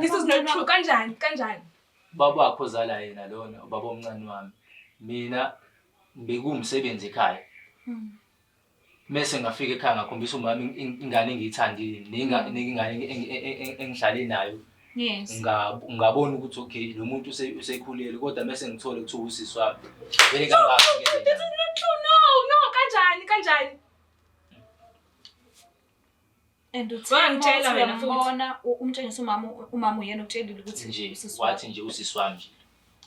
This is not true. Kanjani. Baba wakho ozala yena lona ubaba omncane wami. Mina bekumsebenzi ekhaya. Mase ngafika ekhaya ngakhombisa umama ingane engiyithandile, ingane engihlale nayo. Yes. Ngabona ukuthi okay lo muntu usekhulile kodwa mase ngithole ukuthi usisi wami. Vele kangaka ke. This is not true. No, kanjani. And ngitshela wena ubona umtshengisa umama uyena utshelile ukuthi nje wathi nje usisi wami nje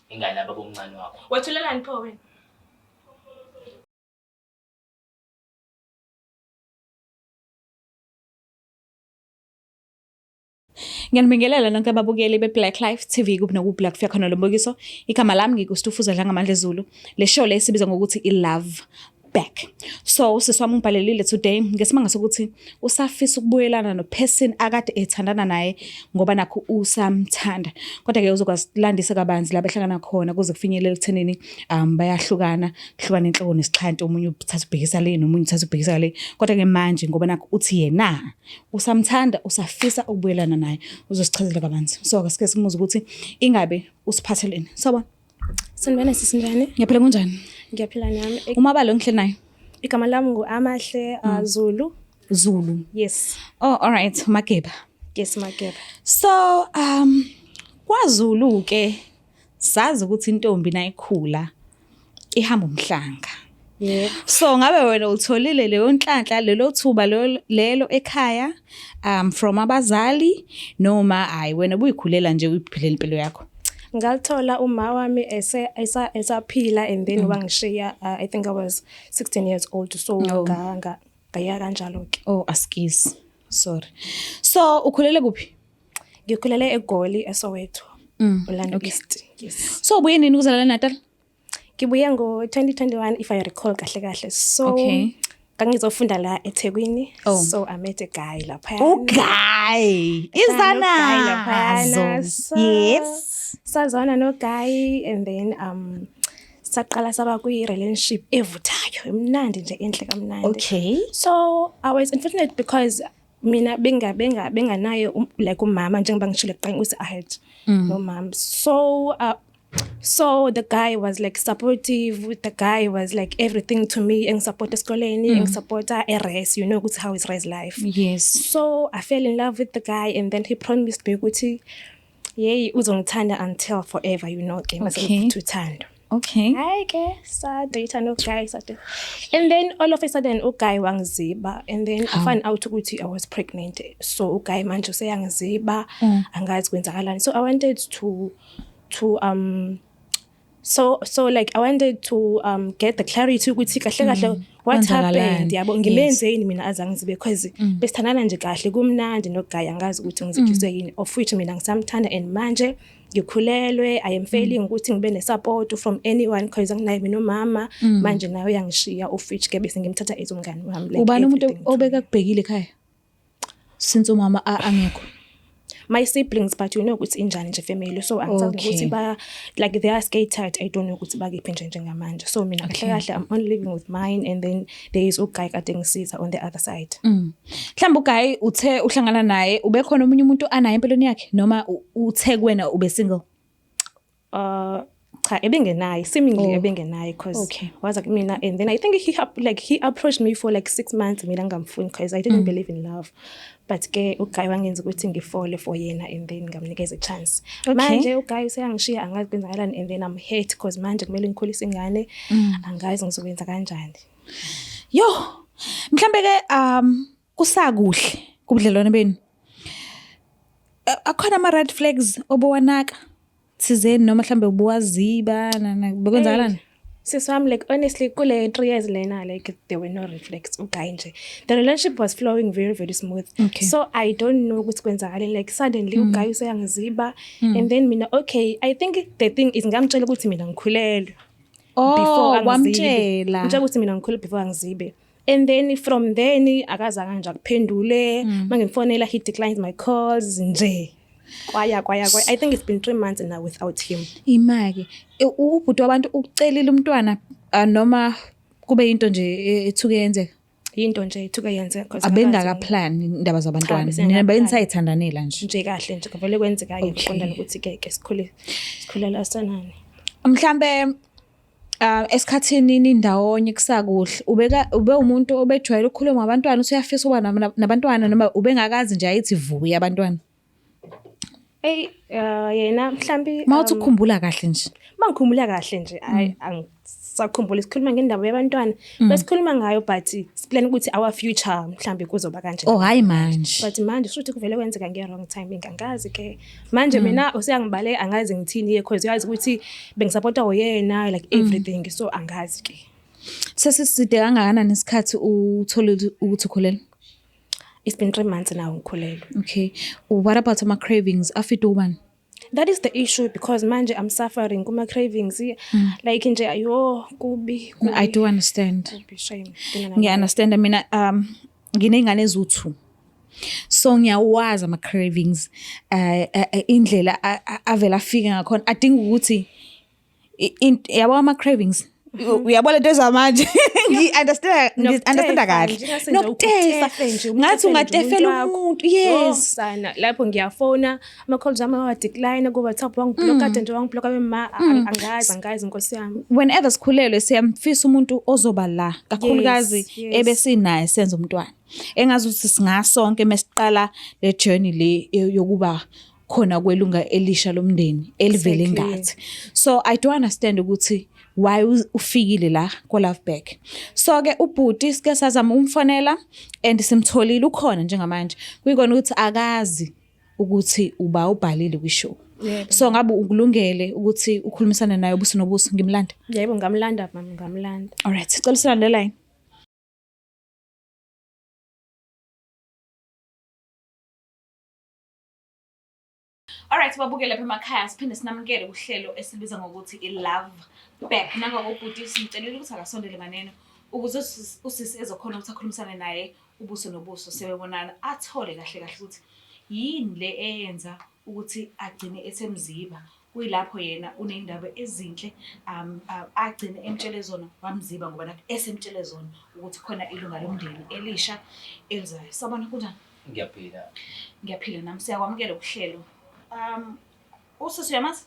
ingane ababa omncane wakho. Wathulelani pho wena? Ngiyanibingelela nonke ababukeli beBlaqlife TV kunoku Blaqlife khona lo mbukiso. Igama lami ngikuStufuza Dlangamandla Zulu. Le show lesibiza ngokuthi iLove Back. So siswami ngibhalelile today ngesimanga sokuthi usafisa ukubuyelana no-person akade ethandana naye ngoba nakho usamthanda. Kodwa ke uzokwazilandisa kabanzi la behlangana khona kuze kufinyelela ekuthenini bayahlukana inhloko nesixhanti, omunye uthatha ubhekisa le nomunye uthatha ubhekisa le. Kodwa ke manje ngoba nakho uthi yena usamthanda, usafisa ukubuyelana naye, uzosichazela kabanzi. So ke sike simuze ukuthi ingabe usiphatheleni. Sawubona. Sanibona sisinjani? Ngiyaphila kunjani? Ngiyaphila nami. Umabalo ngihle naye. Igama lami nguAmahle Zulu. Zulu. Yes. Oh, all right, Mageba. Yes, Mageba. So, kwaZulu ke sazi ukuthi intombi nayikhula ihamba umhlanga. Yeah. So ngabe wena utholile leyo nhlanhla lelo thuba lelo ekhaya from abazali noma hayi wena buyikhulela nje uyiphilela impilo yakho? Ngalithola uma wami esaphila and then wangishiya. I think I was 16 years old, so ngaya kanjalo ke. Oh, askis. Sorry. So ukhulele kuphi? Ngikhulele eGoli eSoweto. Orlando East. Yes. So ubuye nini ukuzalana Natal? Ngibuye ngo-2021 if I recall kahle. So okay. Ngizofunda la eThekwini. So I met a guy lapha. Guy. Izana. Yes. Sazwana no guy and then saqala saba kwi relationship evuthayo emnandi nje enhle kamnandi. Okay. So I was unfortunate because mina benganayo like umama njengoba ngishilo kuqala ukuthi I had no mom. So the guy was like supportive, the guy was like everything to me, and support eskoleni, and support res, you know how is res life. Yes. So I fell in love with the guy and then he promised me ukuthi yeah, uzongithanda until forever, you know, to thanda. Okay. I guess date no guy and then all of a sudden guy wangiziba and then I found out ukuthi I was pregnant. So guy manje useyangiziba angazi kwenzakalani. So I wanted to like I wanted to get the clarity ukuthi kahle what happened yabo ngimenzeni mina azangizibe because besithandana nje kahle kumnandi no guy angazi ukuthi ngizijuse yini of which mina ngisamthanda and manje ngikhulelwe. I am failing ukuthi ngibe ne support from anyone because anginaye mina umama manje nawe uyangishiya of which ke bese ngimthatha ezomngani wami like ubani umuntu obeka kubhekile ekhaya since umama angekho? My siblings, but you know ukuthi injani nje family, so angisazi ukuthi ba like they are scattered. I don't know ukuthi bakephi nje njengamanje. So mina kahle I'm only living with mine and then there is guy kade ngisiza on the other side. Mhlawumbe uguy uthe uhlangana naye ube khona umunye umuntu anaye empilweni yakhe noma uthe kuwena ube single? Cha ebengenayo seemingly ebengenayo because was like mina and then I think he approached me for like 6 months mina ngamfuni because I didn't believe in love. But ke uguy wangenza ukuthi ngifole for yena and then ngamnikeza a chance. Manje uguy useyangishiya angazi kwenzakalani and then I'm hate because manje kumele ngikhulise ingane angazi ngizokwenza kanjani. Yo mhlambe ke kusakuhle kubudlelwane benu. Akhona ama red flags obowanaka thizeni noma mhlambe ubuwaziba bekwenzakalani? Siswami like honestly kule 3 years lena like there were no reflects uguy nje. The relationship was flowing very very smooth. So I don't know ukuthi kwenzakaleni like suddenly uguy useyangiziba and then mina I think the thing is ngamtshela ukuthi mina ngikhulelwe before wamtshela ukuthi mina ngikhulelwe before angizibe. And then from then akazanga nje akuphendule mangimfonela he declined my calls nje. Kwaya. I think it's been 3 months now without him. Imake ubhuti wabantu ukucelile umntwana noma kube into nje ethuke yenzeka? yinto nje ethuke yenze because abengakaplan indaba zabantwana Cha, nina benisayithandanela nje nje kahle nje kuvele kwenzeka ke uqondana ukuthi ke sikhulela sanani. mhlambe esikhathini nindawonye kusakuhle ube umuntu obejwayele ukukhuluma ngabantwana usuyafisa uba nabantwana noma ubengakazi nje ayithi vuya abantwana yena mhlambi mawuthi ukukhumbula kahle nje mangikhumula kahle nje angisakhumbula sikhuluma ngendaba yabantwana besikhuluma ngayo but siplan ukuthi our future mhlambi kuzoba kanje hayi manje but manje futhi kuvele kwenzeka nge-wrong timing angazi ke manje mina usiyangibale angazi ngithini because uyazi ukuthi bengisupporta uyena like everything so angazi ke sesiside kangakanani isikhathi uthola ukuthi ukhulela it's been 3 months now ngikhulelwe. Okay, what about my cravings after one? That is the issue because manje I'm suffering kuma cravings like nje ayo kubi. I do understand. Shame. Ngiya-understand mina nginengane ezu2 so ngiyawazi ama cravings indlela avela afike ngakhona adinga ukuthi yabo ama cravings uyabona into zamanje ngi-understand kahle nokutefa ngathi ungatefela umuntu yes sana lapho ngiyafona ama calls ami awadecline ku WhatsApp wangiblock kade nje wangiblock abema angazi inkosi yami whenever sikhulelwe siyamfisa umuntu ozoba la kakhulukazi ebesinaye senza umntwana engazi ukuthi singasonke mesiqala le journey le yokuba khona kwelunga elisha lomndeni elivele ngathi so I do understand ukuthi why ufikile la kwa love back so ke ubhuti sike sazama umfonela and simtholile ukhona njengamanje kuyikona ukuthi akazi ukuthi uba ubhalile kwishow so ngabe ukulungele ukuthi ukhulumisane naye ubuso nobuso ngimlanda yebo ngamlanda mama ngamlanda alright sicela silande line Alright babukele lapha emakhaya siphinde sinamukele uhlelo esibiza ngokuthi i-love back nangokubhuti simcelile ukuthi akasondele nganeno ukuze usisi ezokhona ukuthi akhulumisane naye ubuso nobuso sebebonana athole kahle kahle ukuthi yini le eyenza ukuthi agcine esemziba kuyilapho yena unendaba ezinhle agcine emtshelezona wamziba ngoba nakho esemtshelezona ukuthi khona ilunga lomndeni elisha elizayo sabona kunjani ngiyaphila nami siyakwamukela uhlelo usisi uyamazi?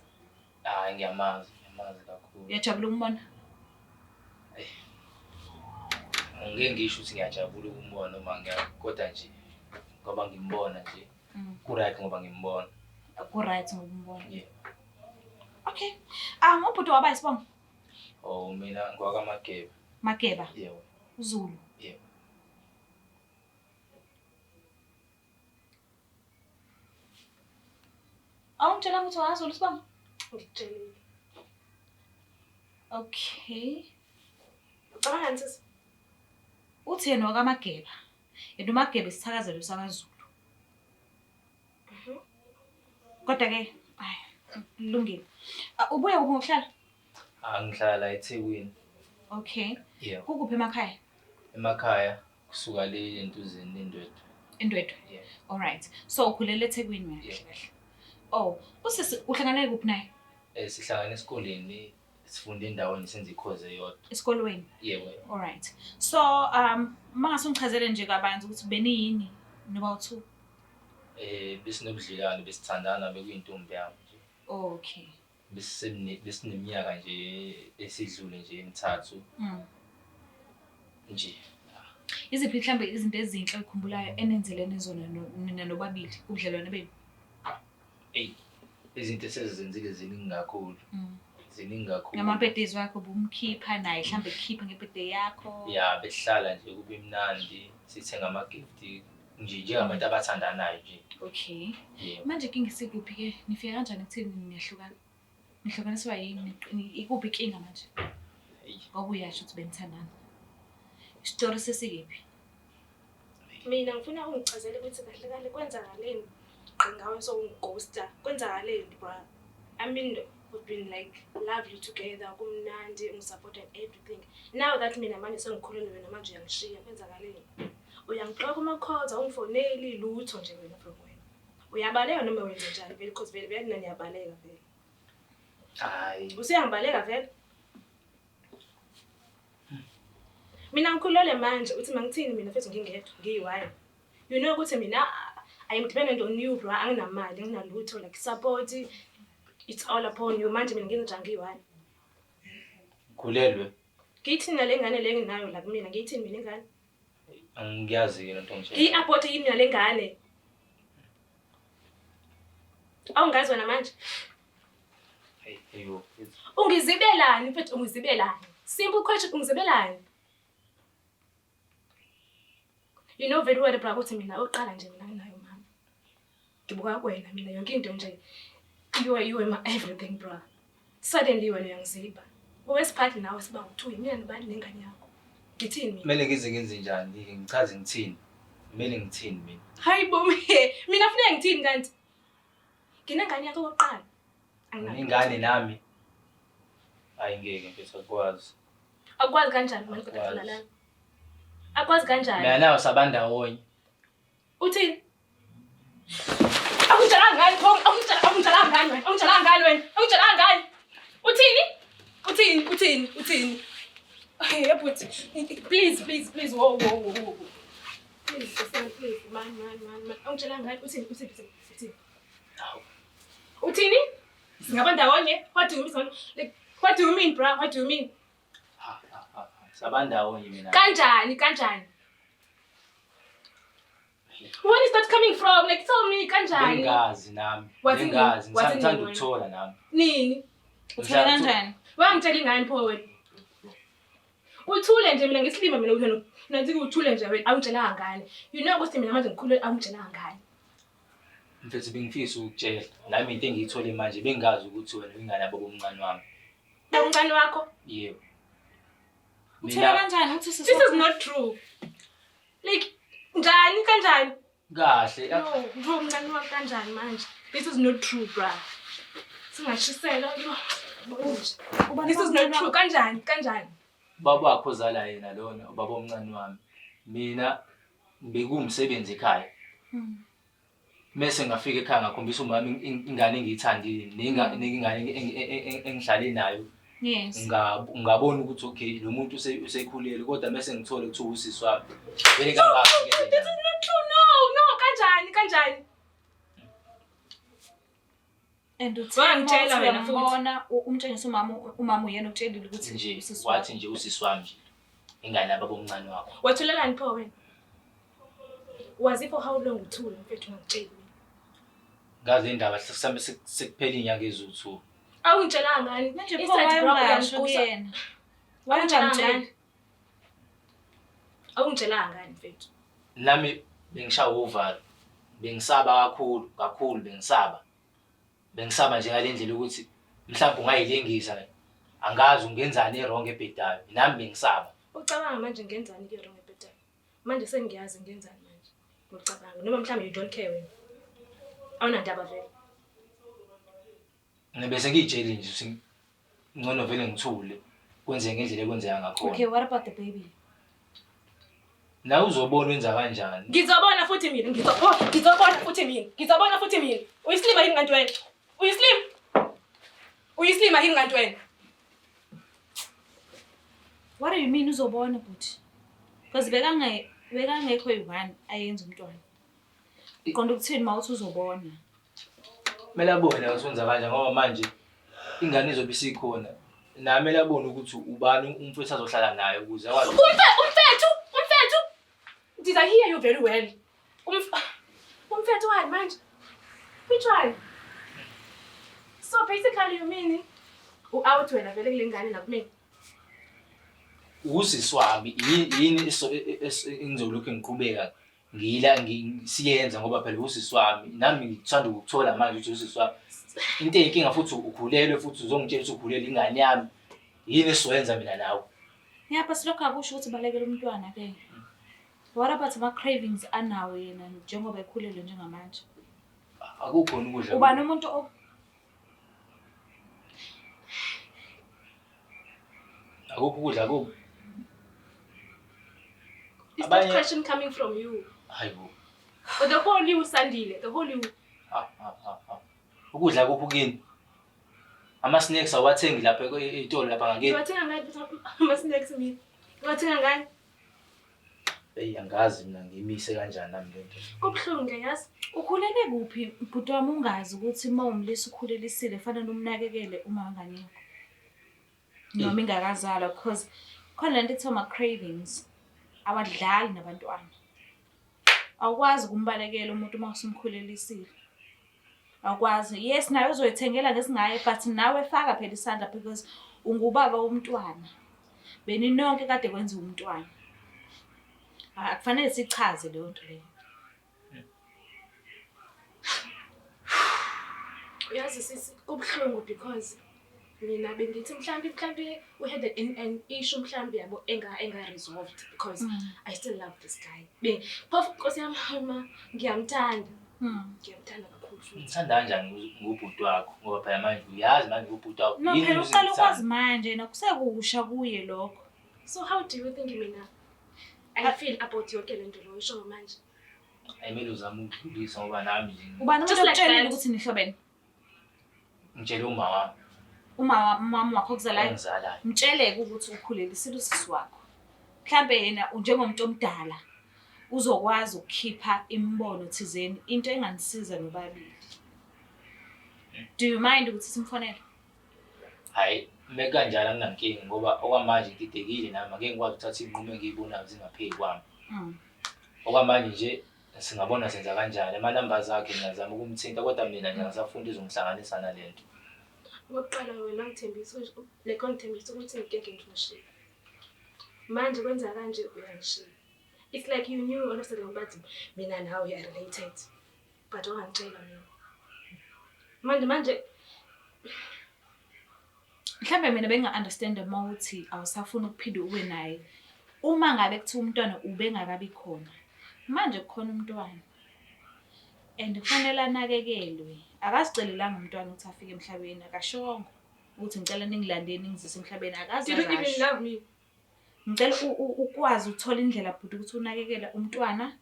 Ngiyamazi kakhulu. Uyajabula ukumbona? Ngeke ngisho ukuthi ngiyajabula ukumbona noma kodwa nje ngoba ngimbona nje ku-right ngoba ngimbona. Ku-right ngoba umbona. Yeah. Okay. Ubhuti waba isibongo? Mina ngwakaMageba. Mageba? Yebo. uZulu? Yebo. Awungitshela ukuthi waZulu sibongo? Ngikutshelile. Okay. Ucabanga sisi? Uthi yena wakaMageba. Yena uMageba isithakazelo sakaZulu. Kodwa ke kulungile. Ubuye kuphi ngokuhlala? Ngihlala eThekwini. Okay. Yebo. Kukuphi emakhaya? Emakhaya kusuka le entuzini endwedwe. Endwedwe. Yeah. All right. So ukhulele eThekwini wena kahle. Oh, usisi uhlangane kuphi naye? Sihlangana esikoleni sifunde endaweni senze ikhoze eyodwa. Esikolweni? Yebo. All right. So mangase ungichazele nje kabanzi ukuthi beniyini noba u2? Besinobudlelwane besithandana bekuyintombi yami nje. Okay. Besineminyaka nje esidlule nje emithathu. Nje. Iziphi mhlambe izinto ezinhle ukukhumbulayo enenzelene zona nina nobabili ubudlelwane benu? Izinto esezenzile ziningi kakhulu. Ziningi kakhulu. Ngama-birthdays wakho bumkhipha naye mhlambe ekhipha nge-birthday yakho? Yeah, behlala nje kube mnandi sithenga ama-gift nje abantu abathandanayo nje. Okay. Yeah. Manje inkinga isikuphi ke? Nifika kanjani ekutheni niyahlukana? Nihlukaniswa yini? Ikuphi inkinga manje? Ngoba uyasho ukuthi benithandana. Isitori sesikephi? Mina ngifuna ungichazele ukuthi kahle kahle kwenzakaleni ngawe so ungighosta. Kwenzakaleni bro? I mean we've been like lovely together, kumnandi, ungisupport and everything. Now that mina manje sengikhulelwe wena manje uyangishiya kwenzakaleni. Uyangiblock ama calls, awungifoneli lutho nje wena from wena. Uyabaleka noma wenza njani vele because vele nina niyabaleka vele. Hayi. Usiyangibaleka vele? Mina ngikhulele manje uthi mangithini mina futhi ngingedwa ngiyi-1. You know ukuthi mina I am dependent on you bro, anginamali, anginalutho like support. It's all upon you. Manje mina ngingenza ngiyi-1. Khulelwe. Ngiyithini nale ngane le nginayo la kumina? Ngiyithini mina ingane? Angiyazi yena Ntomshana. Ngiyi-abort yini nale ngane? Awungazi wena manje? Eyo. Ungizibelani mfethu, ungizibelani? Simple question, ungizibelani? You know very well bra ukuthi mina oqala nje mina nginayo mama. Ngibuka kuwena mina yonke into nje. You are my everything bra. Suddenly wena uyangiziba. Owesiphathi nawe siba u2 mina nibani nengane yakho. Ngithini mina? Kumele ngize njani? Ngichaze ngithini? Kumele ngithini mina? Hayibo mina kufanele ngithini kanti? Nginengane yakho oqala. Ingane nami. Ayingeke mfethu akwazi. Akwazi kanjani manje kodwa la? Akwazi kanjani? Mina nawe sabandawonye. Uthini? Awungitshela ngani pho? Awungitshela ngani wena? Awungitshela ngani wena? Awungitshela ngani? Uthini? Hey, but please, whoa. Please, man. Awungitshela ngani? Uthini? Uthini? Singabandawonye? What do you mean, bro? What do you mean? Sabandawonye mina. Kanjani? Where is that coming from? Like tell me kanjani. Bengazi nami. Bengazi. Ngithanda ukuthola nami. Nini? Uthola kanjani? Wangitshela ingane pho wena. Uthule nje mina ngisilima mina wena. Nathi uthule nje wena awungitshela ngani. You know ukuthi mina manje ngikhulule awungitshela ngani. Mfethu bengifisa ukutshela. Nami into engiyithole manje bengazi ukuthi wena ingane yabo bomncane wami. Umncane wakho? Yebo. Uthola kanjani ukuthi This is not true. Like njani kanjani? Kahle. No, bro umncane wakho kanjani manje? This is not true, bro. Singashisela no. This is not true kanjani? Baba wakho ozala yena lona, baba omncane wami. Mina bekumsebenzi ekhaya. Mase ngafika ekhaya ngakhombisa umama ingane engiyithandile, ingane engihlale nayo. Yes. Ngabona ukuthi okay lo muntu usekhulile kodwa mase ngithole ukuthi usisi wami. Vele kangaka This is not true. No, kanjani? And Wangitshela wena futhi. Ubona umtshengisa umama uyena utshelile ukuthi nje usisi wathi nje usisi wami nje ingane yabo bomncane wakho. Wathulelani pho wena? Wazi for how long uthule mfethu ngitshela mina. Ngazi indaba sekusambe sekuphela inyanga ezithu. Awungitshela ngani? manje pho wayengasho kuyena. Wayengitshela. Awungitshela ngani mfethu? Nami bengishaya uvalo. Bengisaba kakhulu bengisaba. Bengisaba nje ngalendlela ukuthi mhlawumbe ungayilengisa angazi ungenzani wrong ebhedayo. Nami bengisaba. Ucabanga manje ngenzani ke wrong ebhedayo? Manje sengiyazi ngenzani manje. Ucabanga noma mhlawumbe you don't care wena. Awunandaba vele. Ngibese ngijele nje ngcono vele ngithule kwenze ngendlela ekwenzeka ngakhona. Okay, what about the baby? Na uzobona wenza kanjani? Ngizobona futhi mina, ngizobona futhi mina. Uyislima yini kanti wena? Uyislima yini kanti wena? What do you mean uzobona but? Because bekangekho yi1 ayenza umntwana. Iqonda ukuthini mawuthi uzobona? Kumele abone ukuthi wenza kanjani ngoba manje ingane izobe isikhona. Na kumele abone ukuthi ubani umfethu azohlala naye ukuze akwazi. Umfethu. Did I hear you very well? Umfethu wani manje? Which one? So basically you mean out wena vele kulengane la kumina. Usisi wami yini engizolokhu ngiqhubeka siyenza ngoba phela usisi wami nami ngithanda ukuthola manje ukuthi usisi wami into enkinga futhi ukhulelwe futhi uzongitshela ukuthi ukhulele ingane yami yini esiwenza mina nawe. Ngiyapha silokho akusho ukuthi balekele umntwana ke. What about ama cravings anawo yena njengoba ekhulelwe njengamanje? Akukho ukudla. Uba nomuntu akukho ukudla akukho. Is that question coming from you? Hayibo. But the whole you Sandile, the whole you. Ukudla kuphi kini? Ama snacks awathengi lapha etolo lapha ngakini. Wathenga ngani ama snacks mina? Wathenga ngani? Angazi mina ngimise kanjani nami lento. Kubuhlungu nje yazi. Ukhulele kuphi bhuti wami ungazi ukuthi uma umlisa ukhulelisile kufanele umnakekele uma anganikho. Noma ingakazalwa because khona lento ethiwa ama-cravings awadlali nabantwana. Awukwazi ukumbalekela umuntu uma usumkhulelisile. Awukwazi. Yes, nawe uzoyithengela ngesingaye but nawe faka phela isandla because ungubaba womntwana. Beninonke kade kwenza umntwana. Akufanele sichaze leyo nto leyo. Uyazi sisi kubuhlungu because mina bengithi mhlambi we had an issue mhlambi yabo enga resolved because I still love this guy. Phofu Nkosi yami mama ngiyamthanda. Ngiyamthanda kakhulu futhi. Ngithanda kanjani ngubhuti wakho ngoba phela manje uyazi manje ngubhuti wakho. No, phela uqala ukwazi manje nakusekusha kuye lokho. So how do you think mina I feel about yonke lento lo isho manje? Ayimele uzama ukudlulisa ngoba nami nje. Ubani umuntu okutshelile ukuthi nihlobene? Ngitshela uma wami. Umama wakho kuzalayo. Mtshele ukuthi ukhulelisile usisi wakho. Mhlambe yena njengomuntu omdala uzokwazi ukukhipha imbono thizeni into enganisiza nobabili. Do you mind ukuthi simfonele? Hayi, mekanjalo anginankingi ngoba okwamanje ngidedekile nami ngeke ngikwazi ukuthatha inqumo engiyibonayo zingapheli kwami. Okwamanje nje singabona senza kanjani amanambers akhe ngiyazama ukumthinta kodwa mina nje ngisafunda izongihlanganisa nalento. Ngokuqala wena ngithembisa ngithembisa ukuthi ngeke ngishiye. Manje kwenza kanje uyangishiya. It's like you knew honestly ukuthi mina nawe we are related. But ungangitshela mina. Manje mhlambe mina benga-understand uma uthi awusafuna ukuphinda ube naye. Uma ngabe kuthiwa umntwana ubengakabi khona. Manje kukhona umntwana. And kufanele anakekelwe. Akasicelelanga umntwana ukuthi afike emhlabeni akashongo. Ukuthi ngicela ningilandeni ngizise emhlabeni akazi. You don't even love me. Ngicela ukwazi uthola indlela bhuti ukuthi unakekela umntwana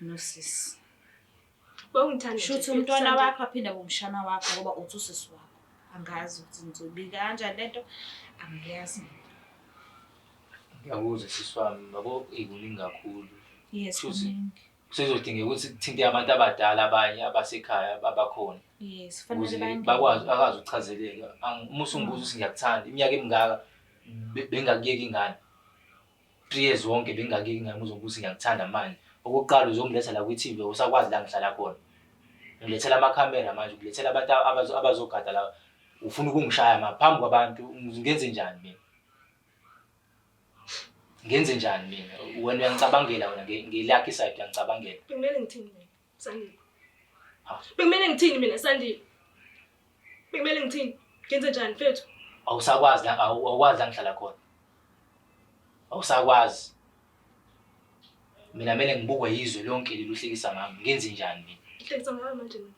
nosisi. Bongithanda. Shuthi umntwana wakho aphinda bomshana wakho ngoba uthi usisi wakho. Angazi ukuthi ngizobika kanjani lento angiyazi. Ngiyakuzwa sisi wami yabo ikuningi kakhulu. Yes, kuningi. Kusezodingeka ukuthi kuthinte abantu abadala abanye abasekhaya abakhona. Yes, fanele bakwazi akazi ukuchazeleka. Musu ngibuza ukuthi ngiyakuthanda iminyaka emingaka bengakuyeka ingane. 3 years wonke bengakuyeka ingane uzobuza ngiyakuthanda manje. Okokuqala uzomletha la kwi-TV usakwazi la ngihlala khona. Ngilethela amakhamera manje ukulethela abantu abazogada la ufuna ukungishaya maphambi kwabantu ngenze njani mina? Ngenze njani mina? Wena uyangicabangela wena ngilakhi side uyangicabangela. Bekumele ngithini mina Sandile? Bekumele ngithini mina Sandile? Bekumele ngithini? Ngenze njani mfethu? Awusakwazi la awukwazi la ngihlala khona. Awusakwazi. Mina kumele ngibukwe yizwe lonke liluhlekisa ngami. Ngenze njani mina? Ngihlekisa ngawe manje mina.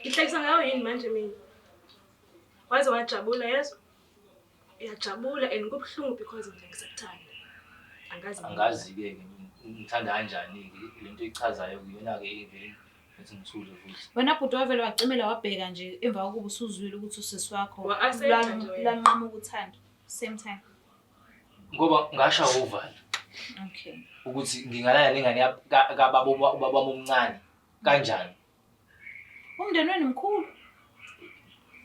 Ngihlekisa ngawe yini manje mina? Waze wajabula yeso? Uyajabula and kubuhlungu because mina ngisakuthanda. Angazi-ke ngithanda kanjani lento ichazayo kuyona ke iveni ethi ngithule futhi. Wena bhuti wavele wacimela wabheka nje emva kokuba usuzwile ukuthi usisi wakho lanqama ukuthanda same time. Ngoba ngasha uvalo. Okay. Ukuthi ngingalala nengane kababa omncane kanjani? Umndeni wenu mkhulu.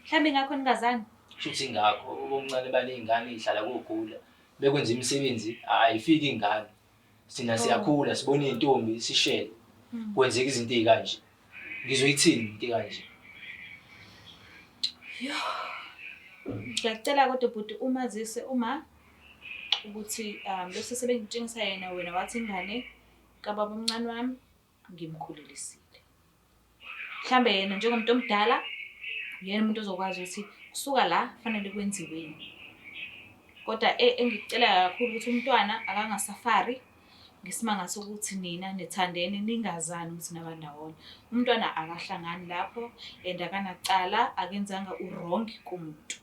Mhlambe ngakho ningazani. Shuthi ngakho omncane banezingane ihlala kugula. Bekwenza imisebenzi ayifiki ingane. Sina siyakhula sibona izintombi sishele. Kwenzeka izinto ezikanje. Ngizoyithini into kanje? Yo. Ngiyacela kodwa bhuti umazise uma ukuthi bese sebengitshengisa yena wena wathi ingane kababa omncane wami ngimkhulelisile. Mhlambe yena njengomuntu omdala yena umuntu ozokwazi ukuthi kusuka la kufanele kwenziweni. Kodwa engikucela kakhulu ukuthi umntwana akangasafari ngesimanga sokuthi nina nethandene ningazani ukuthi nabandawonye. Umntwana akahlangani lapho and akanacala akenzanga wrong kumuntu.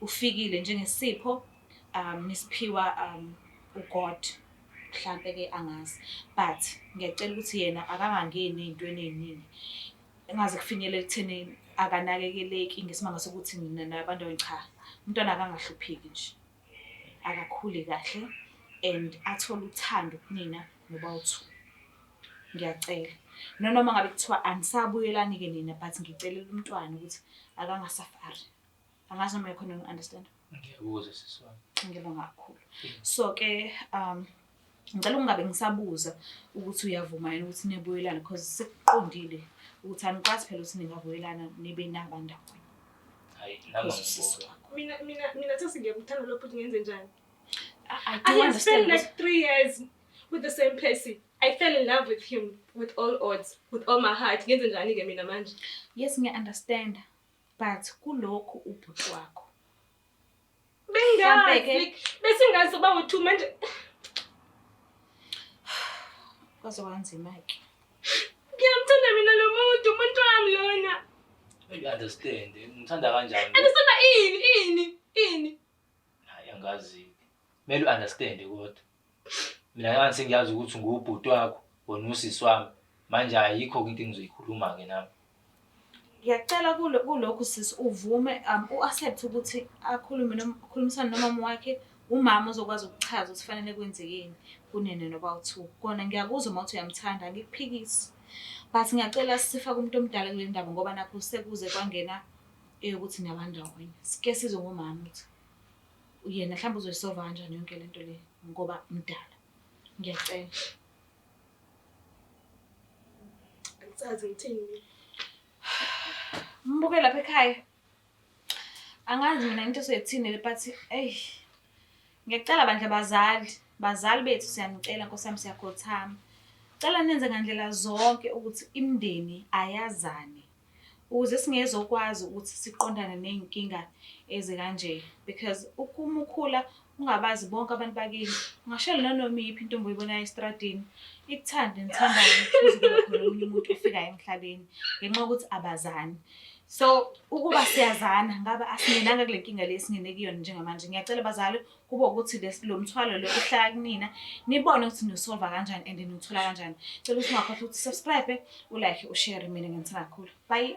Ufikile njengesipho nisiphiwa uGod mhlambe ke angazi but ngiyacela ukuthi yena akangangeni ezintweni eziningi engaze kufinyelela ekutheni akanakekeleki ngesimanga sokuthi nina nabandawonye cha umntwana akangahlupheki nje akakhule kahle and athole uthando kunina noba-2. Ngiyacela. Noma ngabe kuthiwa anisabuyelani-ke nina but ngicelela umntwana ukuthi akangasafari. Angazi noma yakhona uku-understand. Ngiyakuzwa sisi wami. Ngibonga kakhulu. So-ke ngicela ungabe ngisabuza ukuthi uyavuma yini ukuthi nibuyelane because sekuqondile ukuthi anikwazi phela ukuthi ningavuyelana nibe nabandawonye. Hayi, nami ngibona. Mina sesi ngiyakuthanda lokho ukuthi ngenze njani. I I do have spent understand. like 3 years with the same person. I fell in love with him with all odds, with all my heart. Ngenze njani-ke mina manje? Yes, ngiya-understand. But kulokhu ubhuti wakho. Bengazi. Besingazi uba u2 manje. Kwaze kwanzima-ke. Ngiyamthanda mina lo muntu, umuntu wami lona. You understand. Ngithanda kanjani? Andisona ini? Hayi angazi. Kumele u-understand kodwa. Mina ngani sengiyazi ukuthi ngubhuti wakho, wona usisi wami. Manje ayikho into engizoyikhuluma-ke nami. Ngiyacela kulokhu sisi uvume u-accept ukuthi akhulumisane nomama wakhe, umama ozokwazi ukuchaza ukuthi fanele kwenzekeni kunene noba-2. Kona ngiyakuzwa uma uthi uyamthanda, ngikuphikisi. But ngiyacela sifake umuntu omdala kule ndaba ngoba nakho sekuze kwangena ukuthi nabandawonye. Sike sizwe ngomama ukuthi yena mhlawumbe uzoyisolva kanjani yonke lento le ngoba mdala. Ngiyacela. Angisazi ngithini. Mbuke lapha ekhaya. Angazi mina into esethini le but ngiyacela bandla bazali bethu siyanicela Nkosi yami siyakhothama. Cela nenze ngandlela zonke ukuthi imindeni ayazane. Ukuze singezokwazi ukuthi siqondane nezinkinga ezikanje because ukumukhula ungabazi bonke abantu bakini. Ungashela nanoma iphi intombi oyibonayo estradini. Ikuthande nithandane kuze kube khona omunye umuntu ofikayo emhlabeni ngenxa ukuthi abazani. So ukuba siyazana ngabe asingenanga kule nkinga lesingene kuyona njengamanje. Ngiyacela bazali kube ukuthi lo mthwalo lo uhlala kunina nibone ukuthi nisolva kanjani and nithola kanjani. Cela ukuthi ungakhohlwa ukuthi subscribe, ulike, ushare mina ngithanda kakhulu. Bye.